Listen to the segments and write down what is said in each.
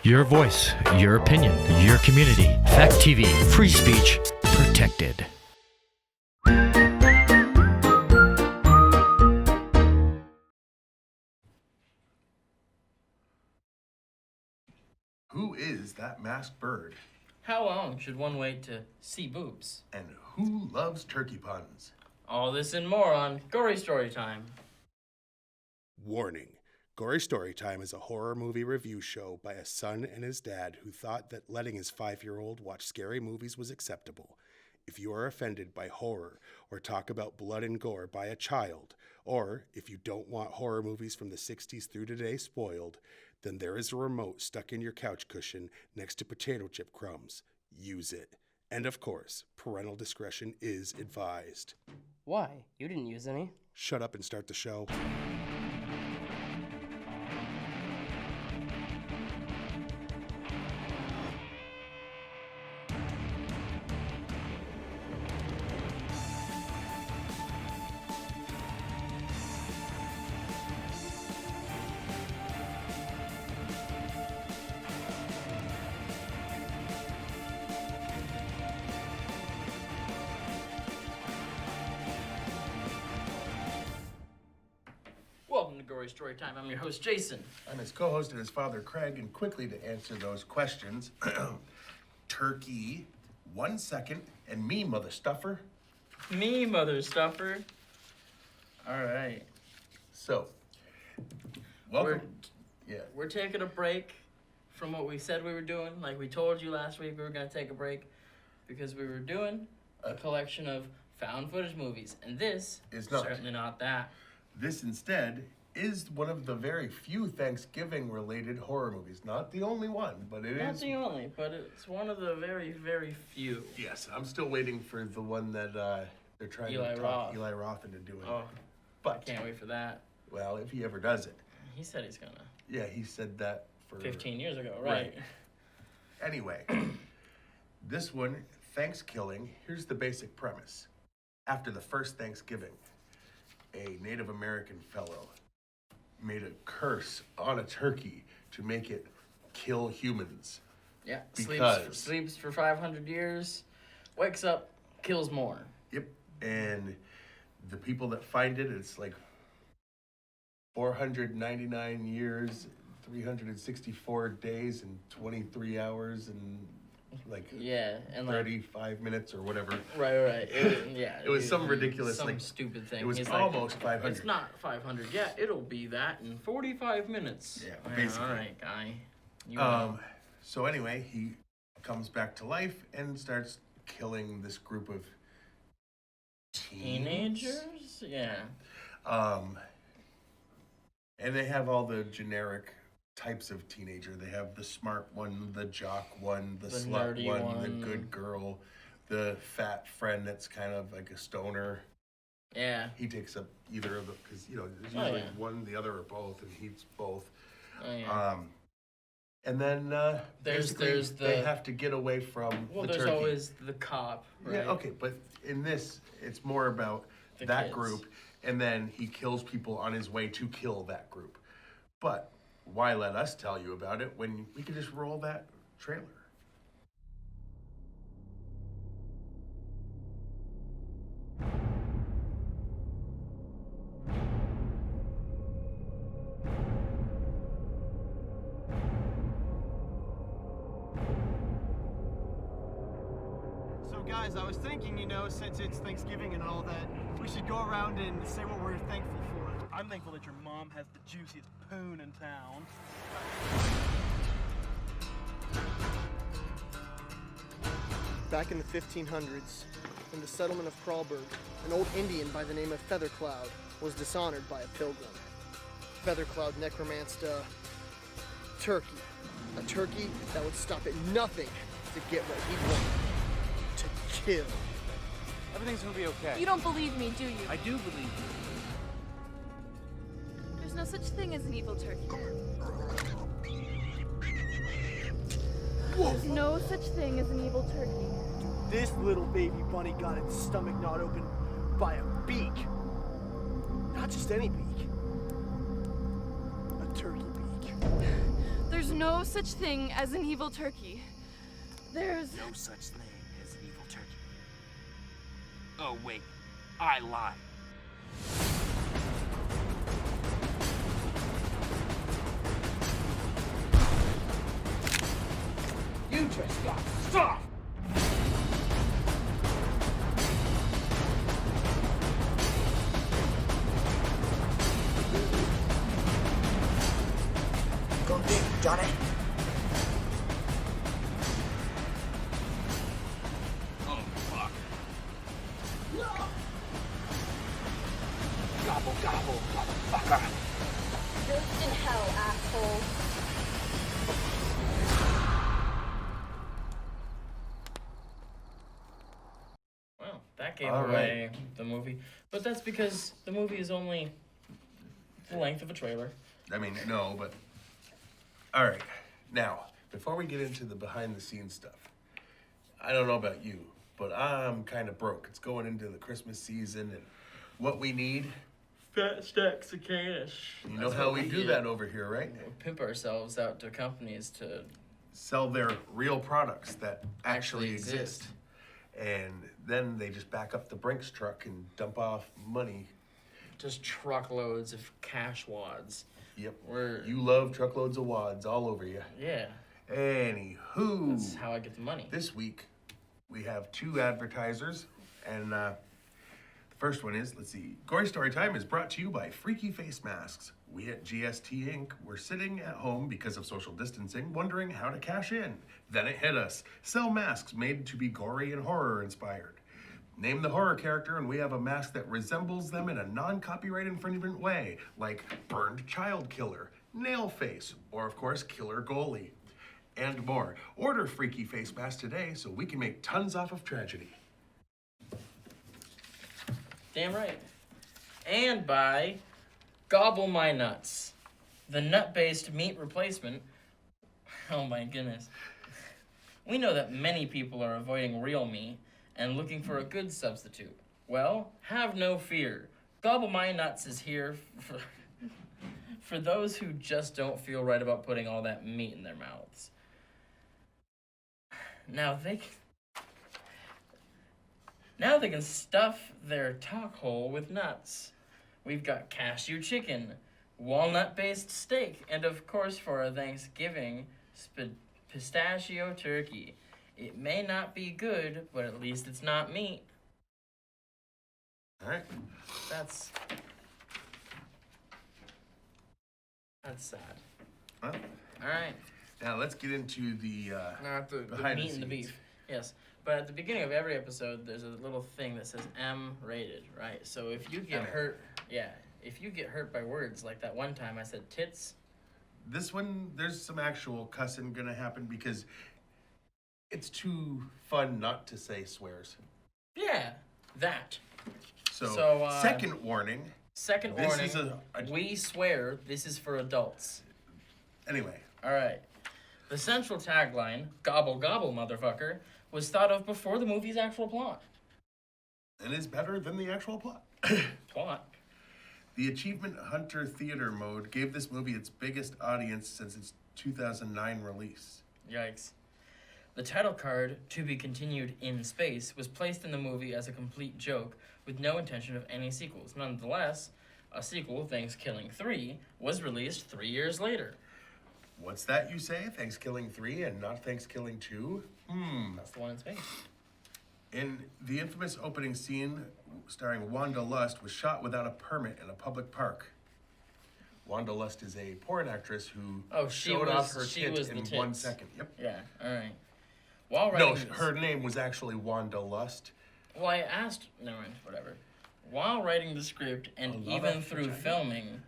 Your voice, your opinion, your community. Fact TV, free speech, protected. Who is that masked bird? How long should one wait to see boobs? And who loves turkey puns? All this and more on Gory Storytime. Warning. Gory Storytime is a horror movie review show by a son and his dad who thought that letting his 5-year-old watch scary movies was acceptable. If you are offended by horror or talk about blood and gore by a child, or if you don't want horror movies from the 60s through today spoiled, then there is a remote stuck in your couch cushion next to potato chip crumbs. Use it. And of course, parental discretion is advised. Why? You didn't use any. Shut up and start the show. Welcome to Gory Storytime. I'm your host, Jason. I'm his co-host and his father, Craig, and quickly to answer those questions, turkey, 1 second, and me, mother stuffer. Me, mother stuffer. All right. So, welcome. We're taking a break from what we said we were doing. Like we told you last week, we were going to take a break because we were doing a collection of found footage movies. And this is certainly not that. This instead is one of the very few Thanksgiving-related horror movies. Not the only one, but it is. Not the only, but it's one of the very, very few. Yes, I'm still waiting for the one that they're trying to talk Eli Roth into doing. Oh, but I can't wait for that. Well, if he ever does it. He said he's gonna. Yeah, he said that for 15 years ago, right? Anyway, this one, ThanksKilling, here's the basic premise. After the first Thanksgiving, a Native American fellow made a curse on a turkey to make it kill humans. Yeah, Because- sleeps for 500 years, wakes up, kills more. Yep. And the people that find it, it's like 499 years, 364 days, and 23 hours, and like Yeah, and like 35 minutes or whatever. right. It was some ridiculous, some like, stupid thing. It was He's almost like, 500. It's not 500 yet. It'll be that in 45 minutes. Yeah, basically. All right, guy. You know. So anyway, he comes back to life and starts killing this group of Teenagers? Yeah. And they have all the generic types of teenager. They have the smart one, the jock one, the slut nerdy one, the one. good girl, the fat friend that's kind of like a stoner. Yeah. He takes up either of them because, there's Oh, usually yeah. one, the other, or both, and he's both. Oh, yeah. And then There's basically the- they have to get away from Well, the there's turkey. always the cop, right? Yeah, okay, but in this, it's more about The that kids. group, and then he kills people on his way to kill that group. But why let us tell you about it when we could just roll that trailer? So guys, I was thinking, since it's Thanksgiving and all that, we should go around and say what we're thankful for. I'm thankful that your mom has the juiciest poon in town. Back in the 1500s, in the settlement of Crawlberg, an old Indian by the name of Feathercloud was dishonored by a pilgrim. Feathercloud necromanced a turkey that would stop at nothing to get what he wanted, to kill. Everything's gonna be okay. You don't believe me, do you? I do believe you. There's no such thing as an evil turkey. There's no such thing as an evil turkey. This little baby bunny got its stomach gnawed open by a beak. Not just any beak. A turkey beak. There's There's no such thing as an evil turkey. There's... No such thing as an evil turkey. Oh, wait. I lied. You just got stuffed! Go deep, Johnny. Oh, fuck. Gobble, gobble, motherfucker. Ghost in hell, asshole. Well, that gave All away the movie. But that's because the movie is only the length of a trailer. I mean, no, but... All right. Now, before we get into the behind-the-scenes stuff, I don't know about you, but I'm kind of broke. It's going into the Christmas season, and what we need... Fat stacks of cash. You know how we do that over here, right? We pimp ourselves out to companies to Sell their real products that actually Actually exist. exist. And then they just back up the Brinks truck and dump off money. just truckloads of cash wads. Yep. We're You love truckloads of wads all over you. yeah. Anywho. That's how I get the money. This week, we have two advertisers, and the first one is, let's see, Gory Storytime is brought to you by Freaky Face Masks. We at GST Inc. were sitting at home because of social distancing, wondering how to cash in. Then it hit us. Sell masks made to be gory and horror inspired. Name the horror character and we have a mask that resembles them in a non-copyright infringement way, like Burned Child Killer, Nail Face, or of course, Killer Goalie, and more. Order Freaky Face Mask today so we can make tons off of tragedy. Damn right. And by Gobble My Nuts, the nut-based meat replacement. Oh my goodness. We know that many people are avoiding real meat and looking for a good substitute. Well, have no fear. Gobble My Nuts is here for those who just don't feel right about putting all that meat in their mouths. Now they can stuff their talk hole with nuts. We've got cashew chicken, walnut-based steak, and of course for our Thanksgiving, pistachio turkey. It may not be good, but at least it's not meat. All right. That's sad. Well, All right. now let's get into the Not the behind meat and the scenes. beef. Yes. But at the beginning of every episode, there's a little thing that says M rated, right? So if you get M. hurt, if you get hurt by words, like that one time I said tits, This one, there's some actual cussing gonna happen because it's too fun not to say swears. yeah, that. So second warning. Second This warning, is a- we swear this is for adults. Anyway, All right. The central tagline, gobble gobble motherfucker, was thought of before the movie's actual plot. and is better than the actual plot. Plot? The Achievement Hunter Theater mode gave this movie its biggest audience since its 2009 release. Yikes. The title card, To Be Continued in Space, was placed in the movie as a complete joke with no intention of any sequels. Nonetheless, a sequel, ThanksKilling 3, was released 3 years later. What's that you say? ThanksKilling 3 and not ThanksKilling 2? That's the one in space. In the infamous opening scene starring Wanda Lust was shot without a permit in a public park. Wanda Lust is a porn actress who showed off her she tit was in the 1 tits. second. Yep. Yeah, alright. While No, writing this- her name was actually Wanda Lust. Well, I asked, never mind, whatever. While writing the script and A lot even of through vagina. filming,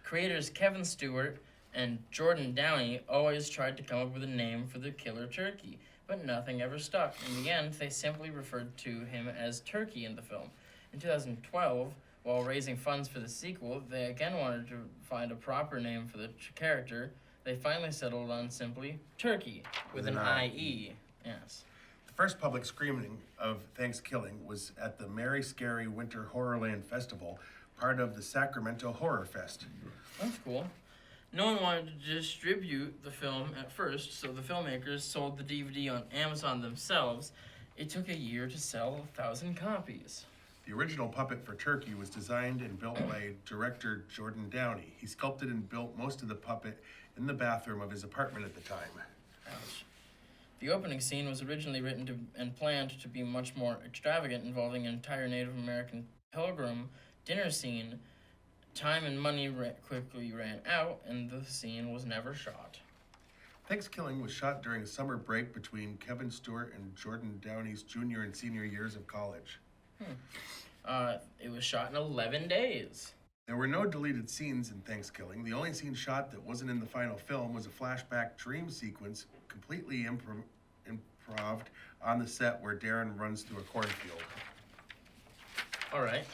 creators Kevin Stewart and Jordan Downey always tried to come up with a name for the killer turkey, but nothing ever stuck. In the end, they simply referred to him as Turkey in the film. In 2012, while raising funds for the sequel, they again wanted to find a proper name for the character. They finally settled on simply Turkey with an I-E. Yes. The first public screening of ThanksKilling was at the Merry Scary Winter Horrorland Festival, part of the Sacramento Horror Fest. That's cool. No one wanted to distribute the film at first, so the filmmakers sold the DVD on Amazon themselves. It took a year to sell 1,000 copies. The original puppet for Turkey was designed and built by director Jordan Downey. He sculpted and built most of the puppet in the bathroom of his apartment at the time. Ouch. The opening scene was originally written and planned to be much more extravagant, involving an entire Native American pilgrim dinner scene. Time and money quickly ran out, and the scene was never shot. ThanksKilling was shot during a summer break between Kevin Stewart and Jordan Downey's junior and senior years of college. It was shot in 11 days. There were no deleted scenes in ThanksKilling. The only scene shot that wasn't in the final film was a flashback dream sequence completely improved on the set where Darren runs through a cornfield. All right.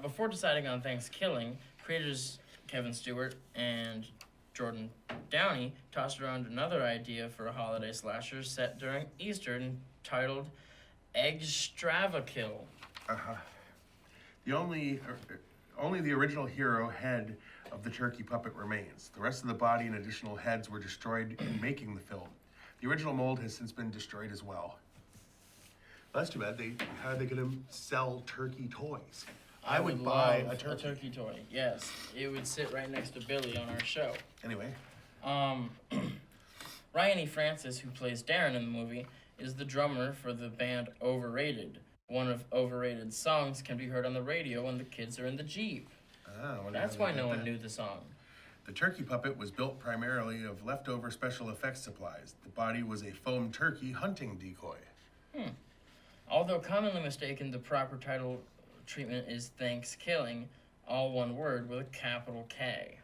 Before deciding on ThanksKilling, creators Kevin Stewart and Jordan Downey tossed around another idea for a holiday slasher set during Easter entitled Eggstravakill. Only the original hero head of the turkey puppet remains. The rest of the body and additional heads were destroyed in making the film. The original mold has since been destroyed as well. That's too bad. How are they going to sell turkey toys? I would buy love a turkey toy. Yes, it would sit right next to Billy on our show. Anyway, Ryan E. Francis, who plays Darren in the movie, is the drummer for the band Overrated. One of Overrated's songs can be heard on the radio when the kids are in the Jeep. That's why no one knew the song. The turkey puppet was built primarily of leftover special effects supplies. The body was a foam turkey hunting decoy. Although commonly mistaken, the proper title treatment is ThanksKilling, all one word with a capital K.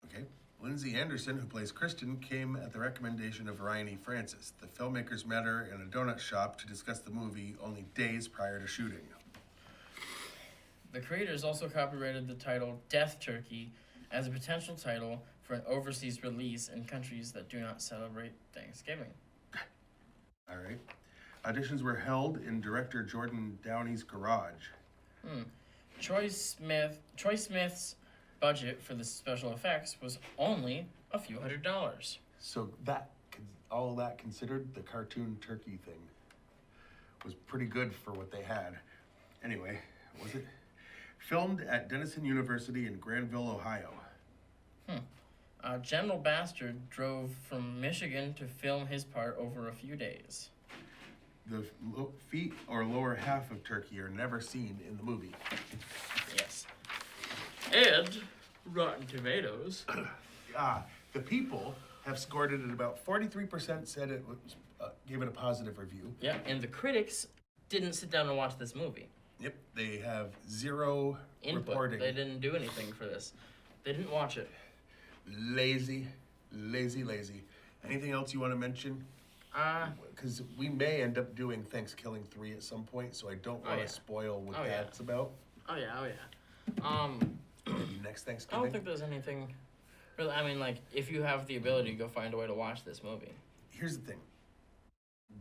Okay. Lindsay Anderson, who plays Kristen, came at the recommendation of Ryan E. Francis. The filmmakers met her in a donut shop to discuss the movie only days prior to shooting. The creators also copyrighted the title Death Turkey as a potential title for an overseas release in countries that do not celebrate Thanksgiving. All right. Auditions were held in director Jordan Downey's garage. Troy Smith's budget for the special effects was only a few $100s. So all that considered, the cartoon turkey thing was pretty good for what they had. Anyway, was it? Filmed at Denison University in Granville, Ohio. General Bastard drove from Michigan to film his part over a few days. The feet or lower half of turkey are never seen in the movie. Yes. And Rotten Tomatoes. The people have scored it at about 43%, said it was, gave it a positive review. Yeah, and the critics didn't sit down and watch this movie. Yep, they have zero input. Reporting. They didn't do anything for this. They didn't watch it. Lazy. Anything else you want to mention? Because we may end up doing ThanksKilling 3 at some point, so I don't want to spoil what that's about. Oh yeah. Maybe next Thanksgiving. I don't think there's anything really. I mean, like, if you have the ability to go find a way to watch this movie. Here's the thing.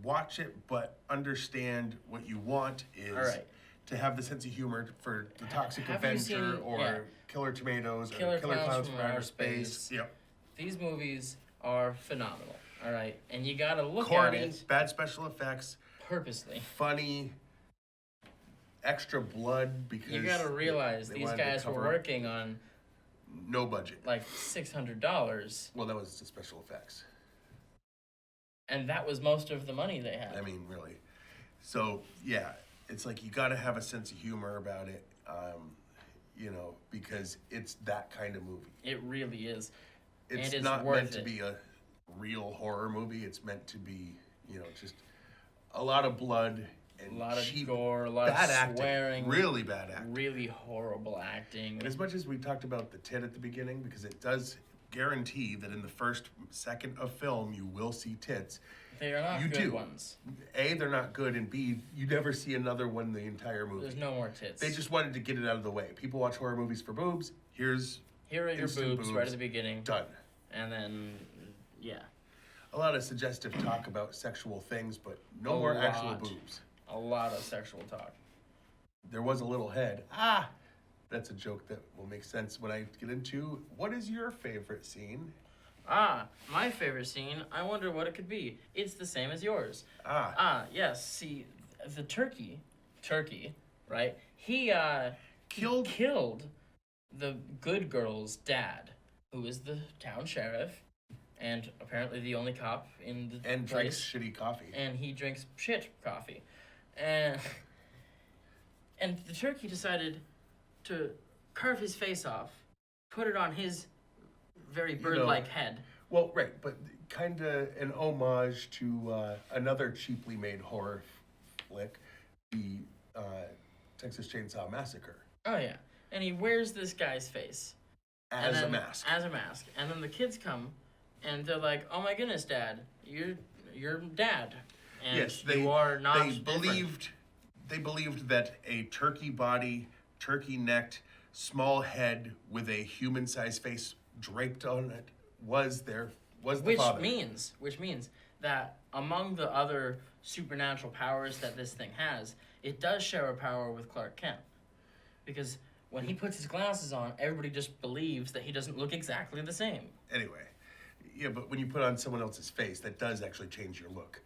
Watch it, but understand what you want is to have the sense of humor for The Toxic Avenger or Killer Tomatoes or Killer Clowns from Outer Space. Yep. These movies are phenomenal, all right? And you gotta look Corny, at it. bad special effects. Purposely. Funny, extra blood because... You gotta realize these guys were working on... No budget. Like $600. Well, that was the special effects. And that was most of the money they had. I mean, really. So, yeah, it's like you got to have a sense of humor about it, because it's that kind of movie. It really is. It's not meant to be a real horror movie. It's meant to be, just a lot of blood and a lot of cheap, gore, a lot bad of swearing. Acting, really bad acting. Really horrible acting. And as much as we talked about the tit at the beginning, because it does guarantee that in the first second of film you will see tits. They are not good ones. A, they're not good, and B, you never see another one the entire movie. There's no more tits. They just wanted to get it out of the way. People watch horror movies for boobs. Here are your boobs right at the beginning. Done. And then, yeah. A lot of suggestive talk about sexual things, but no more actual boobs. A lot of sexual talk. There was a little head. That's a joke that will make sense when I get into what is your favorite scene? My favorite scene, I wonder what it could be. It's the same as yours. Yes, see, the turkey, right? He killed the good girl's dad, who is the town sheriff, and apparently the only cop in the And drinks place. shitty coffee. And he drinks shit coffee. And the turkey decided to carve his face off, put it on his very bird-like head. Well, right, but kind of an homage to another cheaply made horror flick, the Texas Chainsaw Massacre. Oh yeah, and he wears this guy's face As a mask. As a mask, and then the kids come, and they're like, "Oh my goodness, Dad, you're Dad." And yes, you are not They different. believed that a turkey body, turkey necked, small head with a human-sized face draped on it was the father. Which means that among the other supernatural powers that this thing has, it does share a power with Clark Kent. Because when he puts his glasses on, everybody just believes that he doesn't look exactly the same. Anyway, yeah, but when you put on someone else's face, that does actually change your look.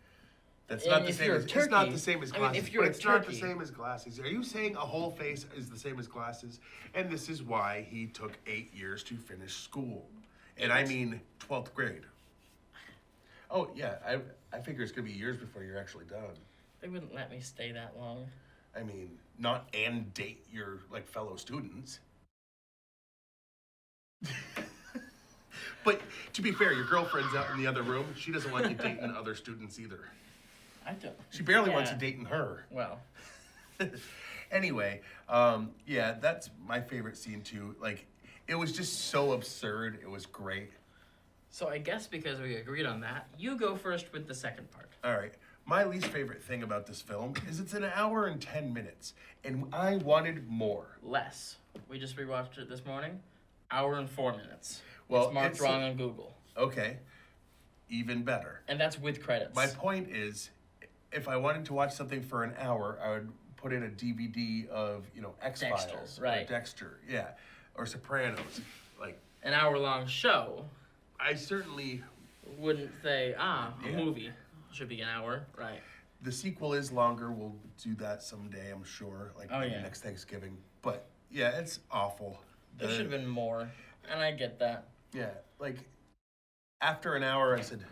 That's And not the if same you're as a turkey, it's not the same as I mean, glasses. if you're but a it's not the turkey- same as glasses. Are you saying a whole face is the same as glasses? And this is why he took 8 years to finish school. And I mean 12th grade. Oh yeah, I figure it's gonna be years before you're actually done. They wouldn't let me stay that long. I mean, not and date your like fellow students. But to be fair, your girlfriend's out in the other room. She doesn't want you dating other students either. I don't. She barely wants Yeah. you dating her. Well, Anyway, yeah, that's my favorite scene too. Like, it was just so absurd. It was great. so I guess because we agreed on that, you go first with the second part. All right. My least favorite thing about this film is it's an hour and 10 minutes, and I wanted more. Less. We just rewatched it this morning. Hour and 4 minutes. Well, it's marked it's wrong on Google. Okay, even better. And that's with credits. My point is, if I wanted to watch something for an hour, I would put in a DVD of, X-Files. Dexter, right. Or Dexter, yeah. Or Sopranos. Like, An hour-long show I certainly... wouldn't say, a Yeah. movie should be an hour. Right. The sequel is longer. We'll do that someday, I'm sure. Like, Oh, maybe yeah. next Thanksgiving. But, yeah, it's awful. There should have been more. And I get that. Yeah, like, after an hour, I said,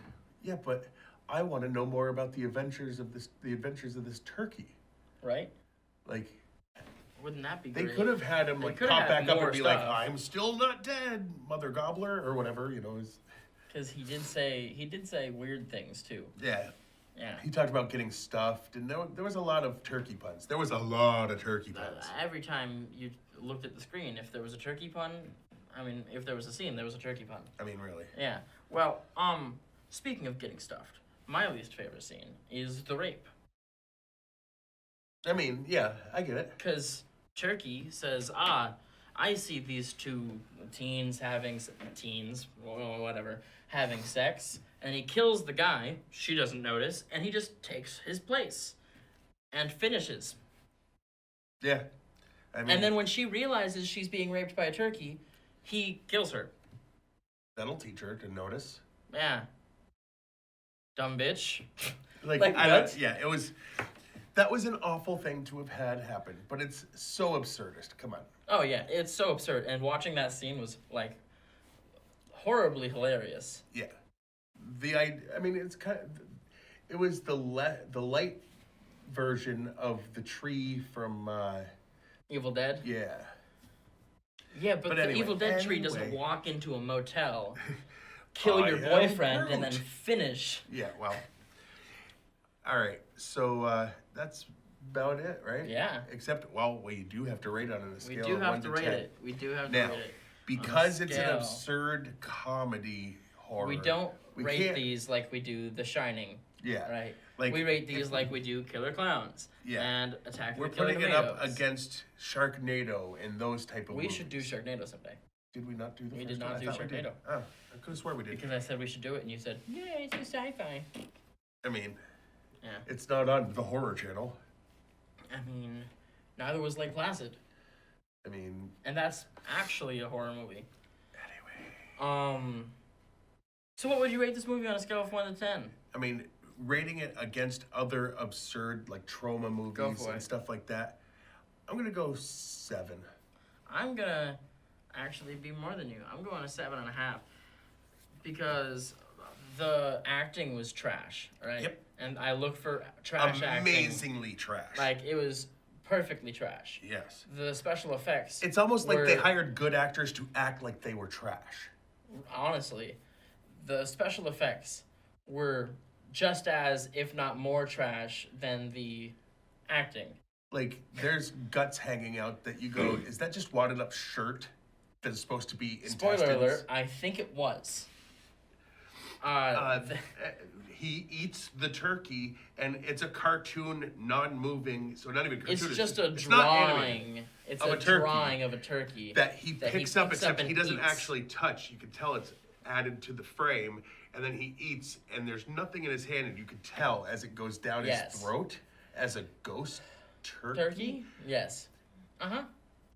yeah, but I want to know more about the adventures of this turkey. Right? Like, Wouldn't that be they great? could have had him They like could pop have back had up more and be like, stuff. "I'm still not dead, Mother Gobbler," or whatever. Because he did say weird things too. Yeah. Yeah. He talked about getting stuffed, and there was a lot of turkey puns. There was a lot of turkey puns. Every time you looked at the screen, if there was a turkey pun, if there was a scene, there was a turkey pun. I mean, really. Yeah. Well, speaking of getting stuffed, my least favorite scene is the rape. I mean, yeah, I get it. Because Turkey says, I see these two teens having sex, and he kills the guy. She doesn't notice, and he just takes his place and finishes. Yeah. I mean, And then when she realizes she's being raped by a turkey, he kills her. that'll teach her to notice. Yeah. Dumb bitch. Like Like what? Yeah, it was. That was an awful thing to have had happen, but it's so absurdist. Come on. Oh yeah, it's so absurd. And watching that scene was like horribly hilarious. Yeah. It's kind of. It was the light version of the tree from. Evil Dead? Yeah. Yeah, but the anyway, Evil Dead tree doesn't anyway. walk into a motel, kill your I am boyfriend, and then Groot. finish. Yeah. Well. All right. So that's about it, right? Yeah. Except, we do have to rate on a scale We do of have 1 to to rate 10. it. We do have to Now, rate it. because it's an scale. absurd comedy horror. We don't we rate can't- these like we do The Shining. Yeah. Right? Like, we rate these like we do Killer Clowns. Yeah. And Attack We're of the Killer putting it up Tomatoes. against Sharknado and those type of We movies. should do Sharknado someday. Did we not do the We first did not one? I do thought we did. Sharknado. Oh, I could have sworn we did. Because I said we should do it, and you said, yeah, it's too sci-fi. I mean, Yeah. it's not on the horror channel. Neither was Lake Placid. I mean, And that's actually a horror movie. anyway. So what would you rate this movie on a scale of 1 to 10? I mean, rating it against other absurd, like, trauma movies for and it. stuff like that, I'm gonna go 7. I'm gonna actually be more than you. I'm going a 7.5 because the acting was trash, right? Yep. And I look for trash acting. Amazingly trash. Like, it was perfectly trash. Yes. The special effects. It's almost like they were- hired good actors to act like they were trash. Honestly, the special effects were just as, if not more trash than the acting. Like, there's guts hanging out that you go, is that just wadded up shirt that is supposed to be intestines? Spoiler alert, I think it was. He eats the turkey, and it's a cartoon, non-moving, so not even cartoon. It's just a it's not animated, drawing. It's of a a turkey drawing of a turkey. that he picks up, except and he doesn't eats. actually touch. You can tell it's added to the frame, and then he eats, and there's nothing in his hand, and you can tell as it goes down his throat as a ghost turkey. Turkey? Yes.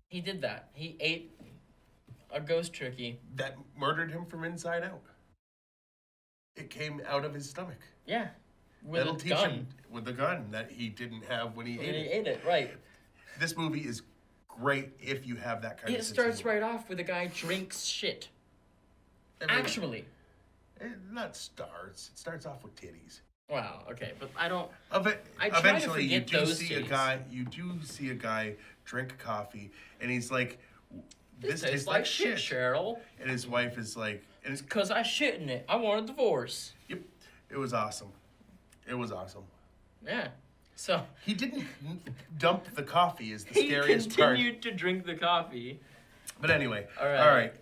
He did that. He ate a ghost turkey. That murdered him from inside out. It came out of his stomach. Yeah. With That'll a teach gun. him with the gun that he didn't have when he And ate he it. ate it, right. This movie is great if you have that kind of It starts sense right off with a guy drinks shit. of humor. Actually. It starts off with titties. Wow, okay, but I don't... Of it, I try to eventually, you forget do those see a titties. guy. You do see a guy drink coffee, and he's like, "This tastes like shit, Cheryl. And his wife is like, and it's, Because I shit in it. I want a divorce. "Yep, it was awesome. It was awesome." Yeah. So... He didn't dump the coffee. Is the He scariest part. continued to drink the coffee. But anyway, All right. all right.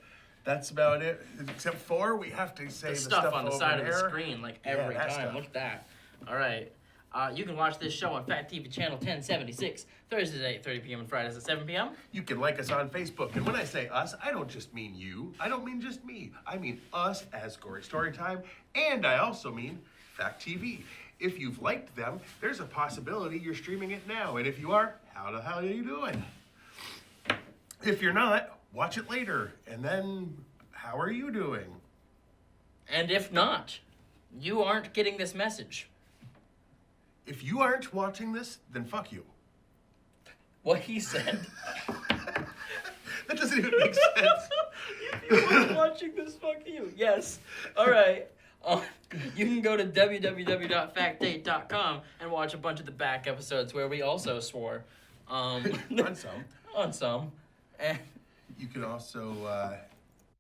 That's about it. Except for we have to say The the stuff on the over side of the there. screen, like Yeah, every that time. stuff. Look at that. All right. You can watch this show on Fat TV channel 1076, Thursdays at 8:30 p.m. and Fridays at 7 p.m. You can like us on Facebook. And when I say us, I don't just mean you. I don't mean just me. I mean us as Gory Storytime. And I also mean Fact TV. If you've liked them, there's a possibility you're streaming it now. And if you are, how the hell are you doing? If you're not, watch it later. And then, how are you doing? And if not, you aren't getting this message. If you aren't watching this, then fuck you. What he said. That doesn't even make sense. If you aren't watching this, fuck you. Yes. All right. You can go to www.factdate.com and watch a bunch of the back episodes where we also swore. On some. On some. And You can also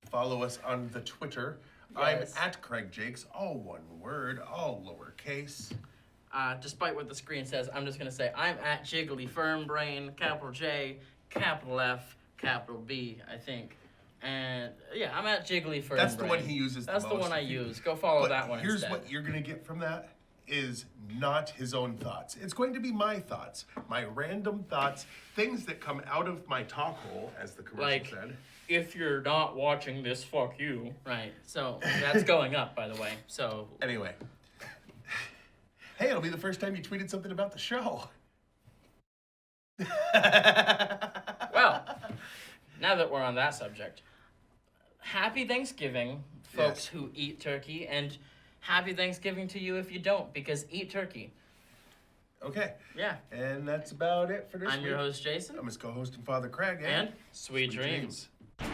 follow us on the Twitter. Yes. I'm at Craig Jakes, all one word, all lowercase. despite what the screen says, I'm just going to say I'm at Jiggly Firm Brain, capital J, capital F, capital B, I think. And yeah, I'm at Jiggly Firm That's Brain. the one he uses the That's the most. one I use. Go follow But that one here's instead. what you're going to get from that is not his own thoughts. It's going to be my thoughts, my random thoughts, things that come out of my talk hole, as the commercial Like, said. if you're not watching this, fuck you. Right. So that's going up, by the way. So Anyway. Hey, it'll be the first time you tweeted something about the show. well, now that we're on that subject, happy Thanksgiving, folks Yes. who eat turkey, and happy Thanksgiving to you if you don't, because eat turkey. Okay. Yeah. And that's about it for this I'm week. your host, Jason. I'm his co-host and father, Craig. And sweet dreams. dreams.